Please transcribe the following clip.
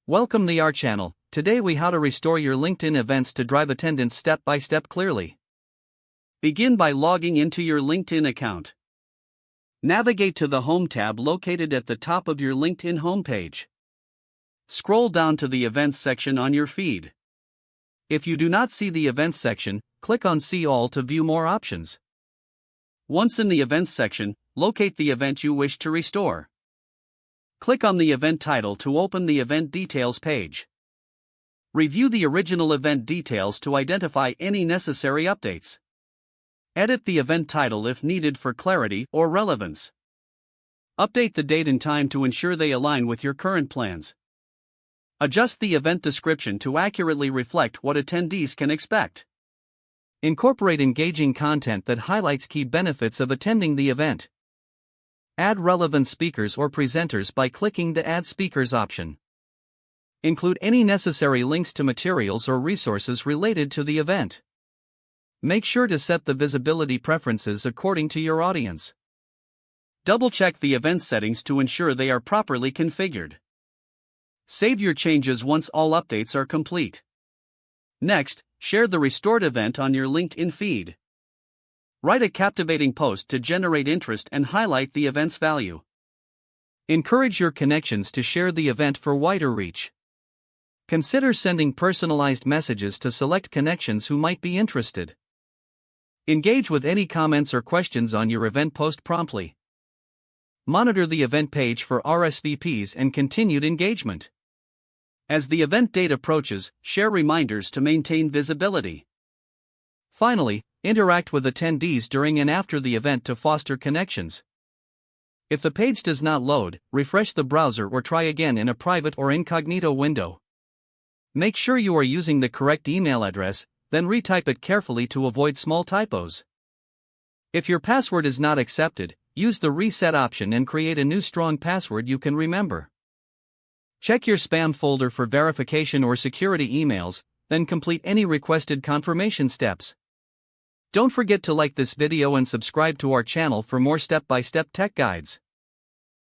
Welcome to our channel. Today we how to restore your LinkedIn events to drive attendance step by step clearly. Begin by logging into your LinkedIn account. Navigate to the Home tab located at the top of your LinkedIn homepage. Scroll down to the Events section on your feed. If you do not see the Events section, click on See All to view more options. Once in the Events section, locate the event you wish to restore. Click on the event title to open the event details page. Review the original event details to identify any necessary updates. Edit the event title if needed for clarity or relevance. Update the date and time to ensure they align with your current plans. Adjust the event description to accurately reflect what attendees can expect. Incorporate engaging content that highlights key benefits of attending the event. Add relevant speakers or presenters by clicking the Add Speakers option. Include any necessary links to materials or resources related to the event. Make sure to set the visibility preferences according to your audience. Double-check the event settings to ensure they are properly configured. Save your changes once all updates are complete. Next, share the restored event on your LinkedIn feed. Write a captivating post to generate interest and highlight the event's value. Encourage your connections to share the event for wider reach. Consider sending personalized messages to select connections who might be interested. Engage with any comments or questions on your event post promptly. Monitor the event page for RSVPs and continued engagement. As the event date approaches, share reminders to maintain visibility. Finally, interact with attendees during and after the event to foster connections. If the page does not load, refresh the browser or try again in a private or incognito window. Make sure you are using the correct email address, then retype it carefully to avoid small typos. If your password is not accepted, use the reset option and create a new strong password you can remember. Check your spam folder for verification or security emails, then complete any requested confirmation steps. Don't forget to like this video and subscribe to our channel for more step-by-step tech guides.